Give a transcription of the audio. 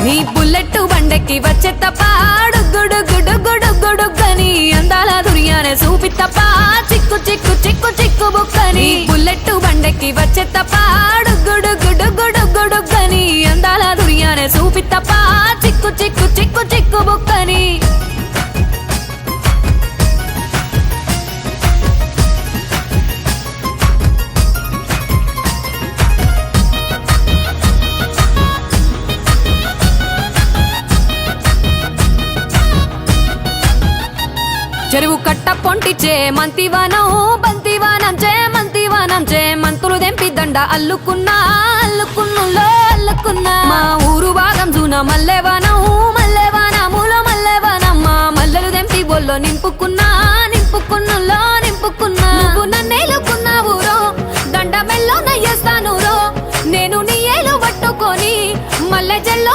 నీ బుల్లెట్ బండెక్కి వచ్చే తప్ప గుడుగుడుగుడుగుడుగుడుగని అందాల దుర్యానే చూపి తప్ప చిక్కు చిక్కు చిక్కు చిక్కు బుక్కని బుల్లెట్ బండెక్కి వచ్చే తప్ప గుడుగుడుగుడుగుడుగని అందాల దుర్యానే చూపి తప్ప చిక్కు చిక్కు చిక్కు చిక్కు బుక్కని చెరువు కట్ట పొంటిచే మంతివానం బంతివానం చే మంతులు దెంపి దండ అల్లుకున్నా అల్లుకున్నులో అల్లుకున్నా మా ఊరు భాగం జూన మల్లెవానములో మల్లెవానమ్మ మల్లెలు దెంపి బొల్లో నింపుకున్నా నింపుకున్నులో నింపుకున్నా నువ్వు నన్నేలుకున్నావు రో దండ మెల్లో నయ్యేస్తాను రో నేను నీ ఏలు పట్టుకొని మల్లె జల్లో